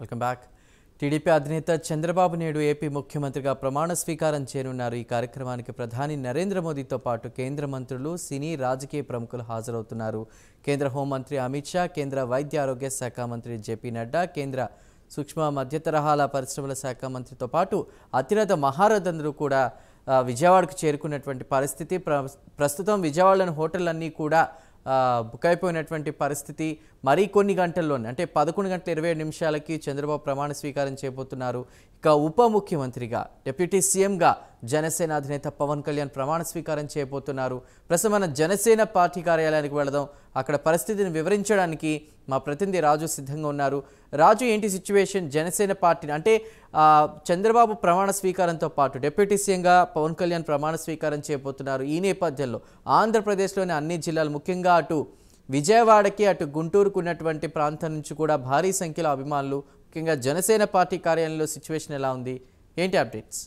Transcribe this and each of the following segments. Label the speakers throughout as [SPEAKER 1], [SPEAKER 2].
[SPEAKER 1] Welcome back. TDP అధినేత Chandrababu Naidu AP ముఖ్యమంత్రిగా ప్రమాణ స్వీకారం చేయనున్నారు. ఈ కార్యక్రమానికి ప్రధాని నరేంద్ర మోదీతో పాటు కేంద్ర మంత్రులు, సినీ, రాజకీయ ప్రముఖులు హాజరవుతున్నారు. కేంద్ర హోంమంత్రి అమిత్ షా, కేంద్ర వైద్య ఆరోగ్య శాఖ మంత్రి జేపీ నడ్డా, కేంద్ర సూక్ష్మ మధ్యతరహాల పరిశ్రమల శాఖ మంత్రితో పాటు అతిరథ మహారథులు కూడా విజయవాడకు చేరుకున్నటువంటి పరిస్థితి. ప్రస్తుతం విజయవాడలోని హోటళ్లన్నీ కూడా బుక్ అయిపోయినటువంటి పరిస్థితి. మరికొన్ని గంటల్లోనే అంటే 11:27 చంద్రబాబు ప్రమాణ స్వీకారం చేయబోతున్నారు. ఇక ఉప ముఖ్యమంత్రిగా, డిప్యూటీ సీఎంగా జనసేన అధినేత పవన్ కళ్యాణ్ ప్రమాణ స్వీకారం చేయబోతున్నారు. ప్రస్తుతం మన జనసేన పార్టీ కార్యాలయానికి వెళదాం. అక్కడ పరిస్థితిని వివరించడానికి మా ప్రతినిధి రాజు సిద్ధంగా ఉన్నారు. రాజు, ఏంటి సిచ్యువేషన్ జనసేన పార్టీని? అంటే చంద్రబాబు ప్రమాణ స్వీకారంతో పాటు డిప్యూటీ సీఎంగా పవన్ కళ్యాణ్ ప్రమాణ స్వీకారం చేయబోతున్నారు. ఈ నేపథ్యంలో ఆంధ్రప్రదేశ్లోని అన్ని జిల్లాలు, ముఖ్యంగా అటు విజయవాడకి అటు గుంటూరుకు ఉన్నటువంటి ప్రాంతం నుంచి కూడా భారీ సంఖ్యలో అభిమానులు, ముఖ్యంగా జనసేన పార్టీ కార్యాలయంలో సిచ్యువేషన్ ఎలా ఉంది? ఏంటి అప్డేట్స్?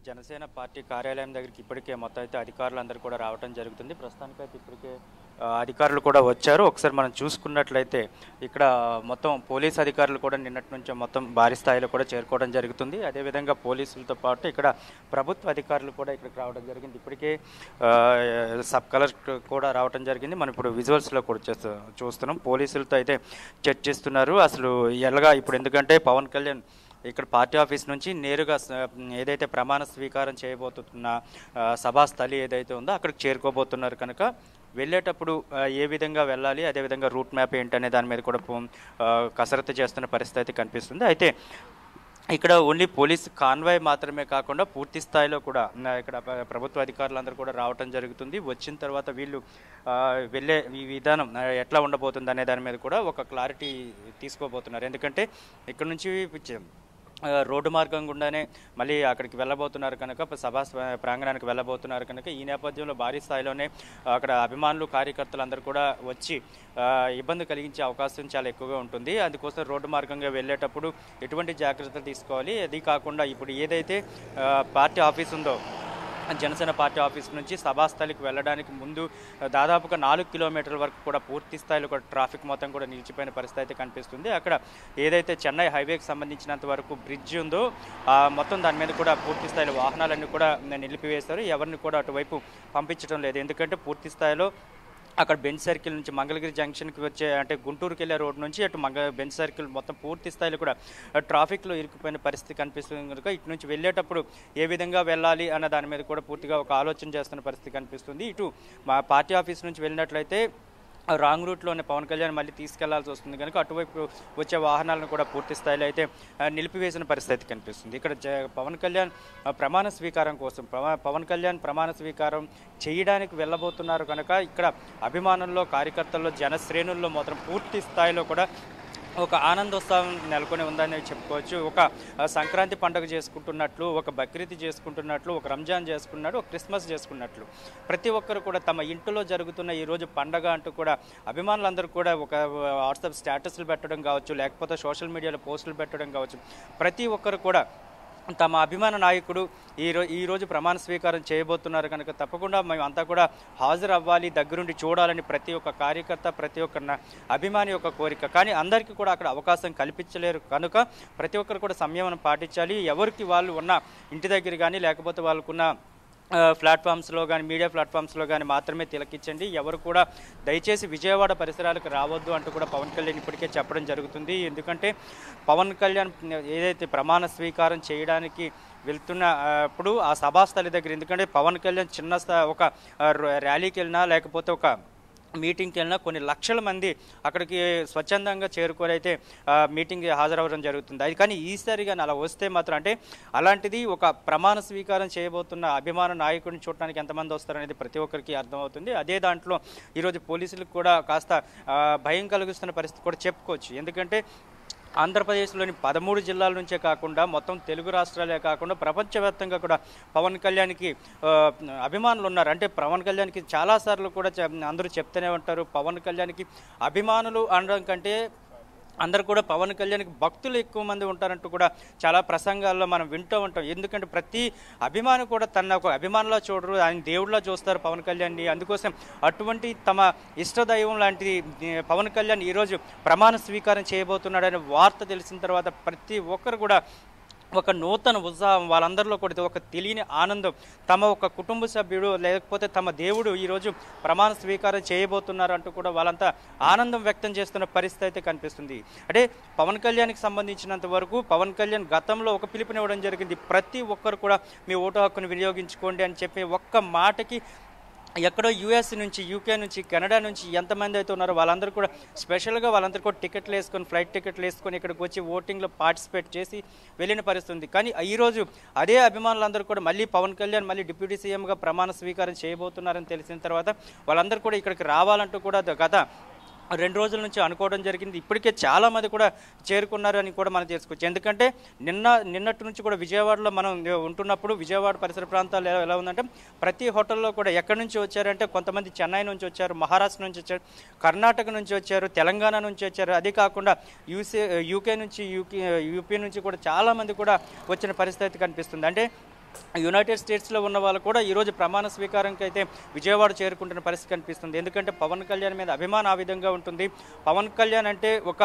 [SPEAKER 2] జనసేన పార్టీ కార్యాలయం దగ్గరికి ఇప్పటికే మొత్తం అయితే అధికారులందరూ కూడా రావడం జరుగుతుంది. ప్రస్తుతానికైతే ఇప్పటికే అధికారులు కూడా వచ్చారు. ఒకసారి మనం చూసుకున్నట్లయితే ఇక్కడ మొత్తం పోలీస్ అధికారులు కూడా నిన్నటి నుంచి మొత్తం భారీ స్థాయిలో కూడా చేరుకోవడం జరుగుతుంది. అదేవిధంగా పోలీసులతో పాటు ఇక్కడ ప్రభుత్వ అధికారులు కూడా ఇక్కడికి రావడం జరిగింది. ఇప్పటికే సబ్ కలెక్టర్ కూడా రావడం జరిగింది. మనం ఇప్పుడు విజువల్స్లో కూడా చూస్తున్నాం. పోలీసులతో అయితే చర్చిస్తున్నారు అసలు ఎలాగా ఇప్పుడు, ఎందుకంటే పవన్ కళ్యాణ్ ఇక్కడ పార్టీ ఆఫీస్ నుంచి నేరుగా ఏదైతే ప్రమాణ స్వీకారం చేయబోతున్న సభాస్థలి ఏదైతే ఉందో అక్కడికి చేరుకోబోతున్నారు కనుక వెళ్ళేటప్పుడు ఏ విధంగా వెళ్ళాలి, అదేవిధంగా రూట్ మ్యాప్ ఏంటనే దాని మీద కూడా కసరత్తు చేస్తున్న పరిస్థితి అయితే కనిపిస్తుంది. అయితే ఇక్కడ ఓన్లీ పోలీస్ కాన్వాయ్ మాత్రమే కాకుండా పూర్తి స్థాయిలో కూడా ఇక్కడ ప్రభుత్వ అధికారులందరూ కూడా రావటం జరుగుతుంది. వచ్చిన తర్వాత వీళ్ళు వెళ్ళే ఈ విధానం ఎట్లా ఉండబోతుంది అనే దాని మీద కూడా ఒక క్లారిటీ తీసుకోబోతున్నారు. ఎందుకంటే ఇక్కడ నుంచి రోడ్డు మార్గం గుండానే మళ్ళీ అక్కడికి వెళ్ళబోతున్నారు కనుక, సభా ప్రాంగణానికి వెళ్ళబోతున్నారు కనుక ఈ నేపథ్యంలో భారీ స్థాయిలోనే అక్కడ అభిమానులు, కార్యకర్తలు అందరూ కూడా వచ్చి ఇబ్బంది కలిగించే అవకాశం చాలా ఎక్కువగా ఉంటుంది. అందుకోసం రోడ్డు మార్గంగా వెళ్ళేటప్పుడు ఎటువంటి జాగ్రత్తలు తీసుకోవాలి. అది కాకుండా ఇప్పుడు ఏదైతే పార్టీ ఆఫీస్ ఉందో జనసేన పార్టీ ఆఫీస్ నుంచి సభాస్థలికి వెళ్ళడానికి ముందు దాదాపుగా 4 కిలోమీటర్ల వరకు కూడా పూర్తి స్థాయిలో కూడా ట్రాఫిక్ మొత్తం కూడా నిలిచిపోయిన పరిస్థితి అయితే కనిపిస్తుంది. అక్కడ ఏదైతే చెన్నై హైవేకి సంబంధించినంత వరకు బ్రిడ్జ్ ఉందో మొత్తం దాని మీద కూడా పూర్తి స్థాయిలో వాహనాలన్నీ కూడా నిలిపివేశారు. ఎవరిని కూడా అటువైపు పంపించడం లేదు. ఎందుకంటే పూర్తి స్థాయిలో అక్కడ బెంచ్ సర్కిల్ నుంచి మంగళగిరి జంక్షన్కి వచ్చే, అంటే గుంటూరుకి వెళ్ళే రోడ్డు నుంచి అటు బెంచ్ సర్కిల్ మొత్తం పూర్తి స్థాయిలో కూడా ట్రాఫిక్లో ఇరుక్కుపోయిన పరిస్థితి కనిపిస్తుంది కనుక ఇటు నుంచి వెళ్ళేటప్పుడు ఏ విధంగా వెళ్ళాలి అన్న దాని మీద కూడా పూర్తిగా ఒక ఆలోచన చేస్తున్న పరిస్థితి కనిపిస్తుంది. ఇటు మా పార్టీ ఆఫీస్ నుంచి వెళ్ళినట్లయితే రాంగ్ రూట్లోనే పవన్ కళ్యాణ్ మళ్ళీ తీసుకెళ్లాల్సి వస్తుంది కనుక అటువైపు వచ్చే వాహనాలను కూడా పూర్తి స్థాయిలో అయితే నిలిపివేసిన పరిస్థితి కనిపిస్తుంది. ఇక్కడ పవన్ కళ్యాణ్ ప్రమాణ స్వీకారం కోసం పవన్ కళ్యాణ్ ప్రమాణ స్వీకారం చేయడానికి వెళ్ళబోతున్నారు కనుక ఇక్కడ అభిమానుల్లో, కార్యకర్తల్లో, జనశ్రేణుల్లో మాత్రం పూర్తి స్థాయిలో కూడా ఒక ఆనందోత్సవం నెలకొని ఉందని చెప్పుకోవచ్చు. ఒక సంక్రాంతి పండుగ చేసుకుంటున్నట్లు, ఒక బక్రీద్ చేసుకుంటున్నట్లు, ఒక రంజాన్ చేసుకున్నట్లు, ఒక క్రిస్మస్ చేసుకున్నట్లు ప్రతి ఒక్కరు కూడా తమ ఇంటిలో జరుగుతున్న ఈరోజు పండగ అంటూ కూడా అభిమానులందరూ కూడా ఒక వాట్సాప్ స్టేటస్లు పెట్టడం కావచ్చు, లేకపోతే సోషల్ మీడియాలో పోస్టులు పెట్టడం కావచ్చు, ప్రతి ఒక్కరు కూడా తమ అభిమాన నాయకుడు ఈరోజు ప్రమాణ స్వీకారం చేయబోతున్నారు కనుక తప్పకుండా మేము అంతా కూడా హాజరు అవ్వాలి, దగ్గరుండి చూడాలని ప్రతి ఒక్క కార్యకర్త, ప్రతి ఒక్క అభిమాని యొక్క కోరిక. కానీ అందరికీ కూడా అక్కడ అవకాశం కల్పించలేరు కనుక ప్రతి ఒక్కరు కూడా సంయమనం పాటించాలి. ఎవరికి వాళ్ళు ఉన్న ఇంటి దగ్గర కానీ లేకపోతే వాళ్ళకున్న ప్లాట్ఫామ్స్లో కానీ, మీడియా ప్లాట్ఫామ్స్లో కానీ మాత్రమే తిలకించండి. ఎవరు కూడా దయచేసి విజయవాడ పరిసరాలకు రావద్దు అంటూ కూడా పవన్ కళ్యాణ్ ఇప్పటికే చెప్పడం జరుగుతుంది. ఎందుకంటే పవన్ కళ్యాణ్ ఏదైతే ప్రమాణ స్వీకారం చేయడానికి వెళ్తున్నప్పుడు ఆ సభాస్థలి దగ్గర, ఎందుకంటే పవన్ కళ్యాణ్ చిన్న ఒక ర్యాలీకి వెళ్ళినా లేకపోతే ఒక మీటింగ్కి వెళ్ళినా కొన్ని లక్షల మంది అక్కడికి స్వచ్ఛందంగా చేరుకొని అయితే మీటింగ్కి హాజరవ్వడం జరుగుతుంది. అది కానీ ఈసారి కానీ అలా వస్తే మాత్రం, అంటే అలాంటిది ఒక ప్రమాణ స్వీకారం చేయబోతున్న అభిమాన నాయకుడిని చూడడానికి ఎంతమంది వస్తారనేది ప్రతి ఒక్కరికి అర్థమవుతుంది. అదే దాంట్లో ఈరోజు పోలీసులకు కూడా కాస్త భయం కలిగిస్తున్న పరిస్థితి కూడా చెప్పుకోవచ్చు. ఎందుకంటే ఆంధ్రప్రదేశ్లోని 13 జిల్లాల నుంచే కాకుండా మొత్తం తెలుగు రాష్ట్రాలే కాకుండా ప్రపంచవ్యాప్తంగా కూడా పవన్ కళ్యాణ్కి అభిమానులు ఉన్నారు. అంటే పవన్ కళ్యాణ్కి చాలాసార్లు కూడా అందరూ చెప్తూనే ఉంటారు, పవన్ కళ్యాణ్కి అభిమానులు అనడం కంటే అందరు కూడా పవన్ కళ్యాణ్కి భక్తులు ఎక్కువ మంది ఉంటారంటూ కూడా చాలా ప్రసంగాల్లో మనం వింటూ ఉంటాం. ఎందుకంటే ప్రతి అభిమాని కూడా తన ఒక అభిమానులా చూడరు, ఆయన దేవుడిలా చూస్తారు పవన్ కళ్యాణ్ని. అందుకోసం అటువంటి తమ ఇష్టదైవం లాంటి పవన్ కళ్యాణ్ ఈరోజు ప్రమాణ స్వీకారం చేయబోతున్నాడనే వార్త తెలిసిన తర్వాత ప్రతి ఒక్కరు కూడా ఒక నూతన ఉత్సాహం, వాళ్ళందరిలో కూడా ఒక తెలియని ఆనందం. తమ ఒక కుటుంబ సభ్యుడు లేకపోతే తమ దేవుడు ఈరోజు ప్రమాణ స్వీకారం చేయబోతున్నారు అంటూ కూడా వాళ్ళంతా ఆనందం వ్యక్తం చేస్తున్న పరిస్థితి అయితే కనిపిస్తుంది. అంటే పవన్ కళ్యాణ్కి సంబంధించినంత వరకు పవన్ కళ్యాణ్ గతంలో ఒక పిలుపునివ్వడం జరిగింది, ప్రతి ఒక్కరు కూడా మీ ఓటు హక్కును వినియోగించుకోండి అని చెప్పి ఒక్క మాటకి ఎక్కడో యూఎస్ నుంచి, యూకే నుంచి, కెనడా నుంచి ఎంతమంది అయితే ఉన్నారో వాళ్ళందరూ కూడా స్పెషల్గా వాళ్ళందరూ కూడా టికెట్లు వేసుకొని, ఫ్లైట్ టికెట్లు వేసుకొని ఇక్కడికి వచ్చి ఓటింగ్లో పార్టిసిపేట్ చేసి వెళ్ళిన పరిస్థితి ఉంది. కానీ ఈరోజు అదే అభిమానులందరూ కూడా మళ్ళీ పవన్ కళ్యాణ్ మళ్ళీ డిప్యూటీ సీఎంగా ప్రమాణ స్వీకారం చేయబోతున్నారని తెలిసిన తర్వాత వాళ్ళందరూ కూడా ఇక్కడికి రావాలంటూ కూడా గత 2 రోజుల నుంచి అనుకోవడం జరిగింది. ఇప్పటికే చాలామంది కూడా చేరుకున్నారు అని కూడా మనం తెలుసుకోవచ్చు. ఎందుకంటే నిన్నటి నుంచి కూడా విజయవాడలో మనం ఉంటున్నప్పుడు విజయవాడ పరిసర ప్రాంతాలు ఎలా ఉందంటే ప్రతి హోటల్లో కూడా ఎక్కడి నుంచి వచ్చారంటే కొంతమంది చెన్నై నుంచి వచ్చారు, మహారాష్ట్ర నుంచి వచ్చారు, కర్ణాటక నుంచి వచ్చారు, తెలంగాణ నుంచి వచ్చారు. అదే కాకుండా యూకే నుంచి, యూపీ నుంచి కూడా చాలామంది కూడా వచ్చిన పరిస్థితి కనిపిస్తుంది. అంటే యునైటెడ్ స్టేట్స్లో ఉన్న వాళ్ళు కూడా ఈరోజు ప్రమాణ స్వీకారంకి అయితే విజయవాడ చేరుకుంటున్న పరిస్థితి కనిపిస్తుంది. ఎందుకంటే పవన్ కళ్యాణ్ మీద అభిమానం ఆ విధంగా ఉంటుంది. పవన్ కళ్యాణ్ అంటే ఒక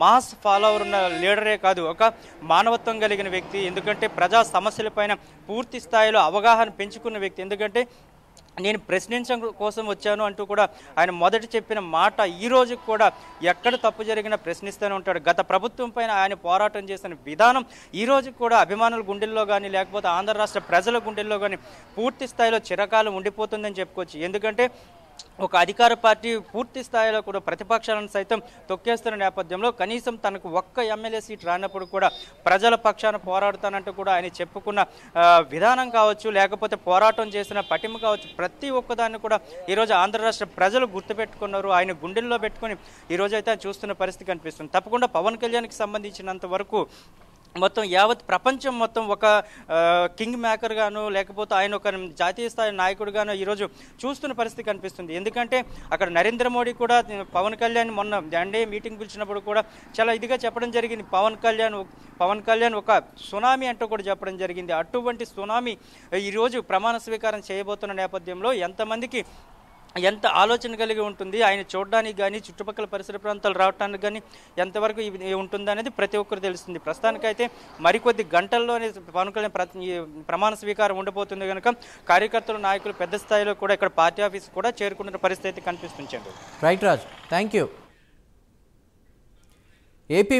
[SPEAKER 2] మాస్ ఫాలోవర్ ఉన్న లీడరే కాదు, ఒక మానవత్వం కలిగిన వ్యక్తి. ఎందుకంటే ప్రజా సమస్యలపైన పూర్తి స్థాయిలో అవగాహన పెంచుకున్న వ్యక్తి. ఎందుకంటే నేను ప్రశ్నించడం కోసం వచ్చాను అంటూ కూడా ఆయన మొదట చెప్పిన మాట ఈ రోజు కూడా ఎక్కడ తప్పు జరిగినా ప్రశ్నిస్తూనే ఉంటాడు. గత ప్రభుత్వం పైన ఆయన పోరాటం చేసిన విధానం ఈ రోజు కూడా అభిమానుల గుండెల్లో కానీ లేకపోతే ఆంధ్ర రాష్ట్ర ప్రజల గుండెల్లో కానీ పూర్తి స్థాయిలో చిరకాలం ఉండిపోతుందని చెప్పుకోవచ్చు. ఎందుకంటే ఒక అధికార పార్టీ పూర్తి స్థాయిలో కూడా ప్రతిపక్షాలను సైతం తొక్కేస్తున్న నేపథ్యంలో కనీసం తనకు ఒక్క ఎమ్మెల్యే సీట్ రానప్పుడు కూడా ప్రజల పక్షాన పోరాడుతానంటూ కూడా ఆయన చెప్పుకున్న విధానం కావచ్చు, లేకపోతే పోరాటం చేసిన పటిమ కావచ్చు, ప్రతి ఒక్కదాన్ని కూడా ఈరోజు ఆంధ్ర రాష్ట్ర ప్రజలు గుర్తుపెట్టుకున్నారు. ఆయన గుండెల్లో పెట్టుకుని ఈరోజు అయితే చూస్తున్న పరిస్థితి కనిపిస్తుంది. తప్పకుండా పవన్ కళ్యాణ్కి సంబంధించినంత వరకు మొత్తం యావత్ ప్రపంచం మొత్తం ఒక కింగ్ మేకర్ గాను లేకపోతే ఆయన ఒక జాతీయ స్థాయి నాయకుడుగాను ఈరోజు చూస్తున్న పరిస్థితి కనిపిస్తుంది. ఎందుకంటే అక్కడ నరేంద్ర మోడీ కూడా పవన్ కళ్యాణ్ మొన్న దండే మీటింగ్ పిలిచినప్పుడు కూడా చాలా ఇదిగా చెప్పడం జరిగింది. పవన్ కళ్యాణ్ ఒక సునామీ అంటూ కూడా చెప్పడం జరిగింది. అటువంటి సునామీ ఈరోజు ప్రమాణ స్వీకారం చేయబోతున్న నేపథ్యంలో ఎంతమందికి ఎంత ఆలోచన కలిగి ఉంటుంది, ఆయన చూడడానికి కానీ చుట్టుపక్కల పరిసర ప్రాంతాలు రావడానికి కానీ ఎంతవరకు ఉంటుంది అనేది ప్రతి ఒక్కరు తెలుస్తుంది. ప్రస్తుతానికైతే మరికొద్ది గంటల్లోనే పవన్ కళ్యాణ్ ప్రమాణ స్వీకారం ఉండబోతుంది కనుక కార్యకర్తలు, నాయకులు పెద్ద స్థాయిలో కూడా ఇక్కడ పార్టీ ఆఫీస్ కూడా చేరుకున్న పరిస్థితి కనిపిస్తుంది.
[SPEAKER 1] Right Raj, thank you. AP